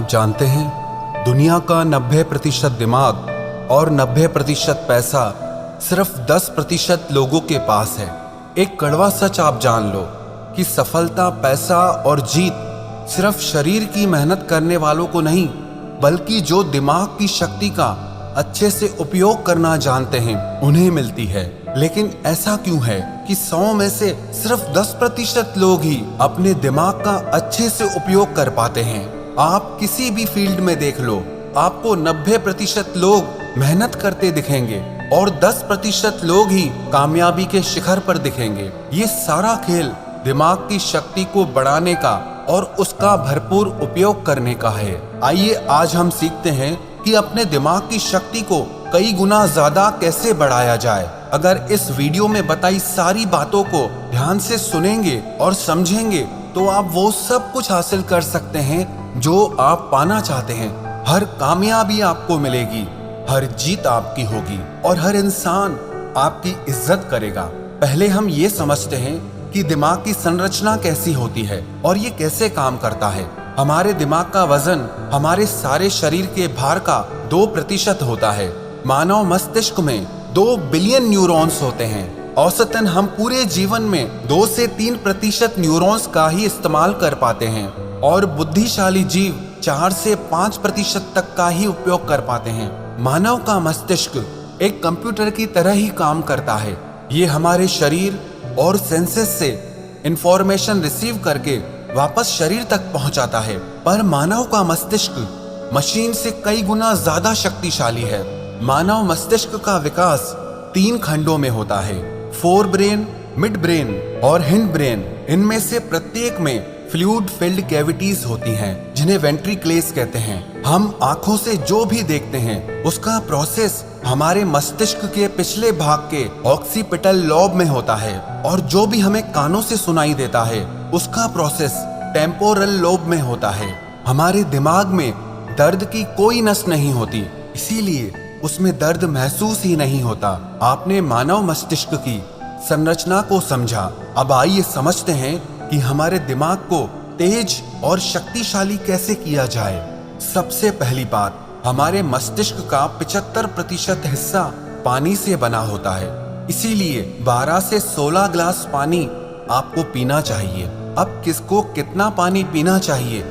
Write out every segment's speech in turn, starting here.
आप जानते हैं, दुनिया का 90% दिमाग और 90% पैसा सिर्फ 10% लोगों के पास है। एक कड़वा सच आप जान लो कि सफलता, पैसा और जीत सिर्फ शरीर की मेहनत करने वालों को नहीं, बल्कि जो दिमाग की शक्ति का अच्छे से उपयोग करना जानते हैं उन्हें मिलती है। लेकिन ऐसा क्यों है कि 100 में से सिर्फ 10% लोग ही अपने दिमाग का अच्छे से उपयोग कर पाते हैं? आप किसी भी फील्ड में देख लो, आपको 90% लोग मेहनत करते दिखेंगे और 10% लोग ही कामयाबी के शिखर पर दिखेंगे। ये सारा खेल दिमाग की शक्ति को बढ़ाने का और उसका भरपूर उपयोग करने का है। आइए आज हम सीखते हैं कि अपने दिमाग की शक्ति को कई गुना ज्यादा कैसे बढ़ाया जाए। अगर इस वीडियो में बताई सारी बातों को ध्यान से सुनेंगे और समझेंगे तो आप वो सब कुछ हासिल कर सकते हैं जो आप पाना चाहते हैं। हर कामयाबी आपको मिलेगी, हर जीत आपकी होगी और हर इंसान आपकी इज्जत करेगा। पहले हम ये समझते हैं कि दिमाग की संरचना कैसी होती है और ये कैसे काम करता है। हमारे दिमाग का वजन हमारे सारे शरीर के भार का 2% होता है। मानव मस्तिष्क में 2 बिलियन न्यूरॉन्स होते हैं। औसतन हम पूरे जीवन में 2 से 3% न्यूरॉन्स का ही इस्तेमाल कर पाते हैं और बुद्धिशाली जीव 4 से 5% तक का ही उपयोग कर पाते हैं। मानव का मस्तिष्क एक कंप्यूटर की तरह ही काम करता है। ये हमारे शरीर और सेंसेस से इंफॉर्मेशन रिसीव करके वापस शरीर तक पहुंचाता है। पर मानव का मस्तिष्क मशीन से कई गुना ज्यादा शक्तिशाली है। मानव मस्तिष्क का विकास 3 खंडों में होता है, फोर ब्रेन, मिड ब्रेन और हिंड ब्रेन। इनमें से प्रत्येक में फ्लूइड फिल्ड कैविटीज होती हैं, जिन्हें वेंट्रिकल्स कहते हैं। हम आंखों से जो भी देखते हैं उसका प्रोसेस हमारे मस्तिष्क के पिछले भाग के ऑक्सीपिटल लॉब में होता है और जो भी हमें कानों से सुनाई देता है उसका प्रोसेस टेम्पोरल लोब में होता है। हमारे दिमाग में दर्द की कोई नस नहीं होती, इसीलिए उसमें दर्द महसूस ही नहीं होता। आपने मानव मस्तिष्क की संरचना को समझा। अब आइए समझते हैं कि हमारे दिमाग को तेज और शक्तिशाली कैसे किया जाए। सबसे पहली बात, हमारे मस्तिष्क का 75% हिस्सा पानी से बना होता है, इसीलिए 12 से 16 गिलास पानी आपको पीना चाहिए। अब किसको कितना पानी पीना चाहिए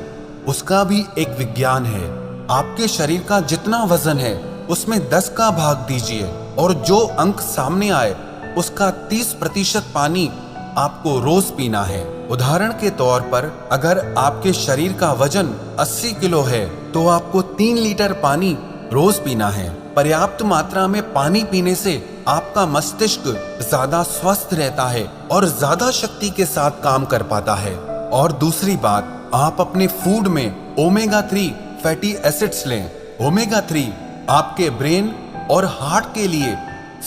उसका भी एक विज्ञान है। आपके शरीर का जितना वजन है उसमें 10 का भाग दीजिए और जो अंक सामने आए उसका 30% पानी आपको रोज पीना है। उदाहरण के तौर पर अगर आपके शरीर का वजन 80 किलो है तो आपको 3 लीटर पानी रोज पीना है। पर्याप्त मात्रा में पानी पीने से आपका मस्तिष्क ज्यादा स्वस्थ रहता है और ज्यादा शक्ति के साथ काम कर पाता है। और दूसरी बात, आप अपने फूड में ओमेगा 3 फैटी एसिड्स लें। ओमेगा 3 आपके ब्रेन और हार्ट के लिए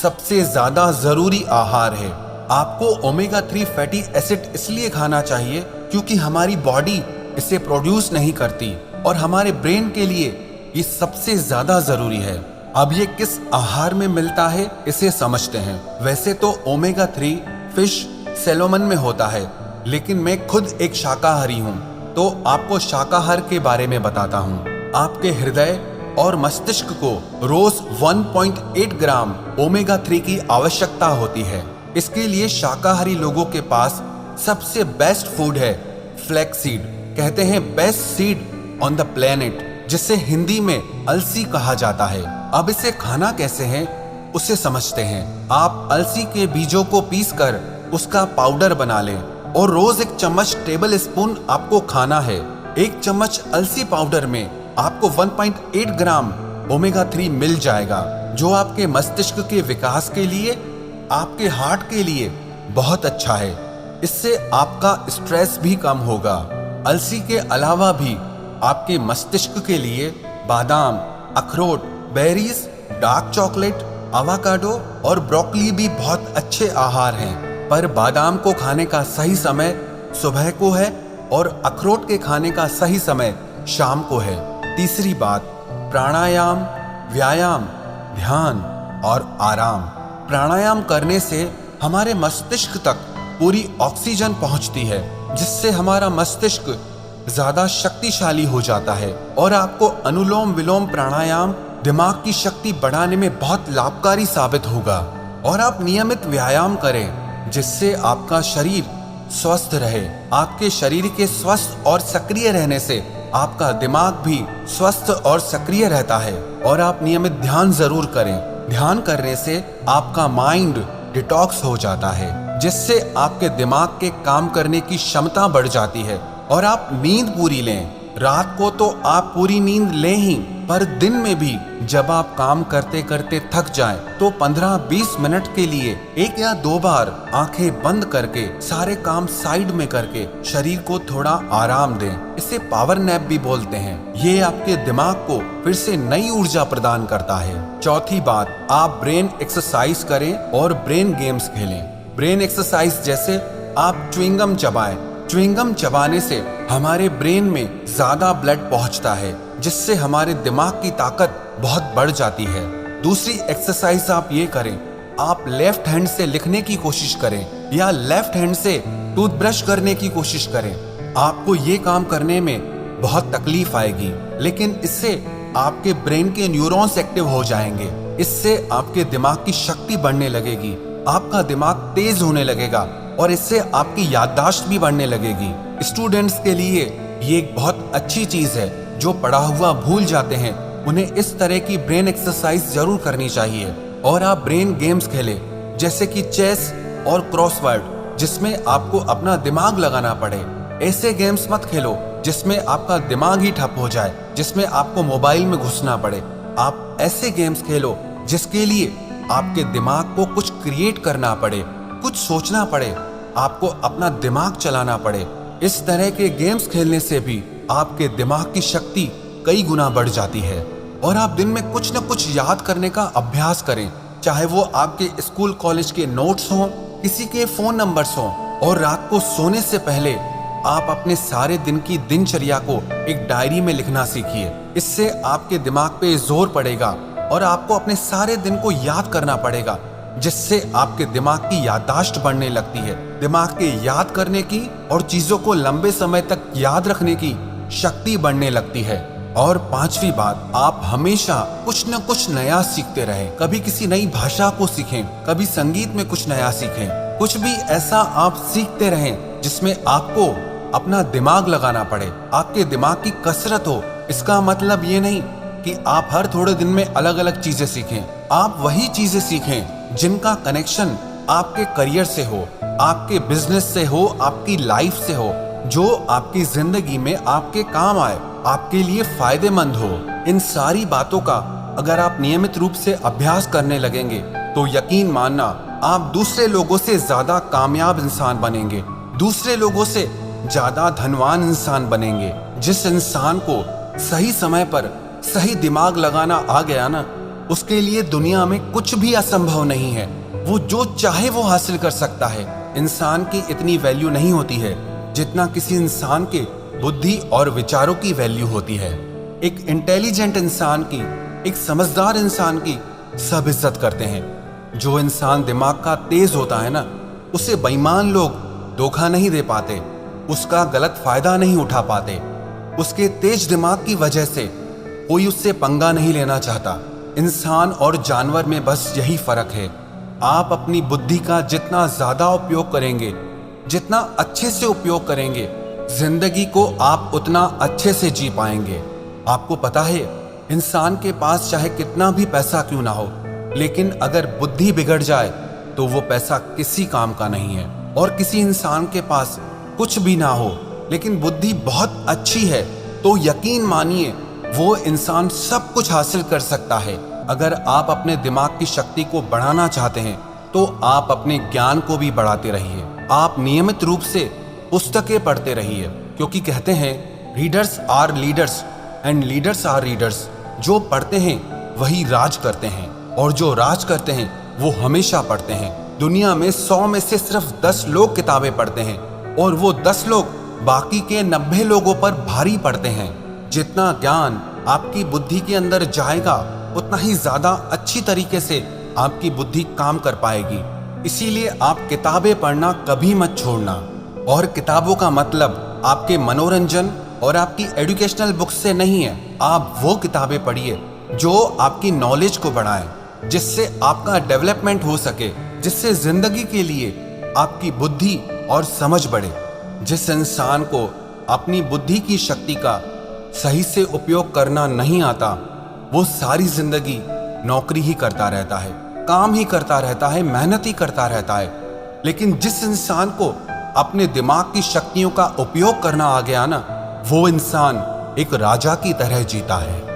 सबसे ज्यादा जरूरी आहार है। आपको ओमेगा 3 फैटी एसिड इसलिए खाना चाहिए क्योंकि हमारी बॉडी इसे प्रोड्यूस नहीं करती और हमारे ब्रेन के लिए ये सबसे ज्यादा जरूरी है। अब ये किस आहार में मिलता है इसे समझते हैं। वैसे तो ओमेगा 3 फिश, सैल्मन में होता है, लेकिन मैं खुद एक शाकाहारी हूँ तो आपको शाकाहार के बारे में बताता हूँ। आपके हृदय और मस्तिष्क को रोज 1.8 ग्राम ओमेगा 3 की आवश्यकता होती है। इसके लिए शाकाहारी लोगों के पास सबसे बेस्ट फूड है फ्लैक्स सीड। कहते हैं best seed on the planet, जिसे हिंदी में अलसी कहा जाता है। अब इसे खाना कैसे है उसे समझते हैं। आप अलसी के बीजों को पीसकर उसका पाउडर बना लें और रोज 1 चम्मच टेबल स्पून आपको खाना है। 1 चम्मच अलसी पाउडर में आपको 1.8 ग्राम ओमेगा 3 मिल जाएगा, जो आपके मस्तिष्क के विकास के लिए, आपके हार्ट के लिए बहुत अच्छा है। इससे आपका स्ट्रेस भी कम होगा। अलसी के अलावा भी आपके मस्तिष्क के लिए बादाम, अखरोट, बेरीज, डार्क चॉकलेट, अवाकाडो और ब्रोकली भी बहुत अच्छे आहार हैं। पर बादाम को खाने का सही समय सुबह को है और अखरोट के खाने का सही समय शाम को है। तीसरी बात, प्राणायाम, व्यायाम, ध्यान और आराम। प्राणायाम करने से हमारे मस्तिष्क तक पूरी ऑक्सीजन पहुंचती है, जिससे हमारा मस्तिष्क ज्यादा शक्तिशाली हो जाता है और आपको अनुलोम विलोम प्राणायाम दिमाग की शक्ति बढ़ाने में बहुत लाभकारी साबित होगा। और आप नियमित व्यायाम करें जिससे आपका शरीर स्वस्थ रहे। आपके शरीर के स्वस्थ और सक्रिय रहने से आपका दिमाग भी स्वस्थ और सक्रिय रहता है। और आप नियमित ध्यान जरूर करें। ध्यान करने से आपका माइंड डिटॉक्स हो जाता है जिससे आपके दिमाग के काम करने की क्षमता बढ़ जाती है। और आप नींद पूरी लें। रात को तो आप पूरी नींद लें ही, पर दिन में भी जब आप काम करते करते थक जाएं तो 15-20 मिनट के लिए 1 या 2 बार आंखें बंद करके सारे काम साइड में करके शरीर को थोड़ा आराम दें। इसे पावर नैप भी बोलते हैं। ये आपके दिमाग को फिर से नई ऊर्जा प्रदान करता है। चौथी बात, आप ब्रेन एक्सरसाइज करें और ब्रेन गेम्स खेलें। ब्रेन एक्सरसाइज जैसे आप च्युइंगम चबाएं। च्युइंगम चबाने से हमारे ब्रेन में ज्यादा ब्लड पहुंचता है जिससे हमारे दिमाग की ताकत बहुत बढ़ जाती है। दूसरी एक्सरसाइज आप ये करें, आप लेफ्ट हैंड से लिखने की कोशिश करें या लेफ्ट हैंड से टूथब्रश करने की कोशिश करें। आपको ये काम करने में बहुत तकलीफ आएगी, लेकिन इससे आपके ब्रेन के न्यूरॉन्स एक्टिव हो जाएंगे। इससे आपके दिमाग की शक्ति बढ़ने लगेगी, आपका दिमाग तेज होने लगेगा और इससे आपकी याददाश्त भी बढ़ने लगेगी। स्टूडेंट्स के लिए ये एक बहुत अच्छी चीज है। जो पढ़ा हुआ भूल जाते हैं उन्हें इस तरह की ब्रेन एक्सरसाइज जरूर करनी चाहिए। और आप ब्रेन गेम्स खेलें जैसे कि चेस और क्रॉसवर्ड, जिसमें आपको अपना दिमाग लगाना पड़े। ऐसे गेम्स मत खेलो जिसमें आपका दिमाग ही ठप हो जाए, जिसमें आपको मोबाइल में घुसना पड़े। आप ऐसे गेम्स खेलो जिसके लिए आपके दिमाग को कुछ क्रिएट करना पड़े, कुछ सोचना पड़े, आपको अपना दिमाग चलाना पड़े। इस तरह के गेम्स खेलने से भी आपके दिमाग की शक्ति कई गुना बढ़ जाती है। और आप दिन में कुछ न कुछ याद करने का अभ्यास करें, चाहे वो आपके स्कूल कॉलेज के नोट्स हों, किसी के फोन नंबर्स हों। और रात को सोने से पहले आप अपने सारे दिन की दिनचर्या को एक डायरी में लिखना सीखिए। इससे आपके दिमाग पे जोर पड़ेगा और आपको अपने सारे दिन को याद करना पड़ेगा, जिससे आपके दिमाग की याददाश्त बढ़ने लगती है। दिमाग के याद करने की और चीजों को लंबे समय तक याद रखने की शक्ति बढ़ने लगती है। और पांचवी बात, आप हमेशा कुछ न कुछ नया सीखते रहें। कभी किसी नई भाषा को सीखें, कभी संगीत में कुछ नया सीखें। कुछ भी ऐसा आप सीखते रहें जिसमें आपको अपना दिमाग लगाना पड़े, आपके दिमाग की कसरत हो। इसका मतलब ये नहीं कि आप हर थोड़े दिन में अलग अलग चीजें सीखें। आप वही चीजें सीखें जिनका कनेक्शन आपके करियर से हो, आपके बिजनेस से हो, आपकी लाइफ से हो, जो आपकी जिंदगी में आपके काम आए, आपके लिए फायदेमंद हो। इन सारी बातों का अगर आप नियमित रूप से अभ्यास करने लगेंगे तो यकीन मानना आप दूसरे लोगों से ज्यादा कामयाब इंसान बनेंगे, दूसरे लोगों से ज्यादा धनवान इंसान बनेंगे। जिस इंसान को सही समय पर सही दिमाग लगाना आ गया ना, उसके लिए दुनिया में कुछ भी असंभव नहीं है। वो जो चाहे वो हासिल कर सकता है। इंसान की इतनी वैल्यू नहीं होती है जितना किसी इंसान के बुद्धि और विचारों की वैल्यू होती है। एक इंटेलिजेंट इंसान की, एक समझदार इंसान की सब इज्जत करते हैं। जो इंसान दिमाग का तेज होता है ना, उसे बेईमान लोग धोखा नहीं दे पाते, उसका गलत फायदा नहीं उठा पाते। उसके तेज दिमाग की वजह से कोई उससे पंगा नहीं लेना चाहता। इंसान और जानवर में बस यही फर्क है। आप अपनी बुद्धि का जितना ज्यादा उपयोग करेंगे, जितना अच्छे से उपयोग करेंगे, जिंदगी को आप उतना अच्छे से जी पाएंगे। आपको पता है, इंसान के पास चाहे कितना भी पैसा क्यों ना हो, लेकिन अगर बुद्धि बिगड़ जाए तो वो पैसा किसी काम का नहीं है। और किसी इंसान के पास कुछ भी ना हो लेकिन बुद्धि बहुत अच्छी है तो यकीन मानिए वो इंसान सब कुछ हासिल कर सकता है। अगर आप अपने दिमाग की शक्ति को बढ़ाना चाहते हैं तो आप अपने ज्ञान को भी बढ़ाते रहिए। आप नियमित रूप से पुस्तकें पढ़ते रहिए, क्योंकि कहते हैं readers are leaders and leaders are readers. जो पढ़ते हैं वही राज करते हैं और जो राज करते हैं वो हमेशा पढ़ते हैं। दुनिया में 100 में से सिर्फ 10 लोग किताबें पढ़ते हैं और वो 10 लोग बाकी के 90 लोगों पर भारी पड़ते हैं। जितना ज्ञान आपकी बुद्धि के अंदर जाएगा उतना ही ज्यादा अच्छी तरीके से आपकी बुद्धि काम कर पाएगी। इसीलिए आप किताबें पढ़ना कभी मत छोड़ना। और किताबों का मतलब आपके मनोरंजन और आपकी एजुकेशनल बुक्स से नहीं है। आप वो किताबें पढ़िए जो आपकी नॉलेज को बढ़ाएं, जिससे आपका डेवलपमेंट हो सके, जिससे जिंदगी के लिए आपकी बुद्धि और समझ बढ़े। जिस इंसान को अपनी बुद्धि की शक्ति का सही से उपयोग करना नहीं आता, वो सारी जिंदगी नौकरी ही करता रहता है, काम ही करता रहता है, मेहनत ही करता रहता है। लेकिन जिस इंसान को अपने दिमाग की शक्तियों का उपयोग करना आ गया ना, वो इंसान एक राजा की तरह जीता है।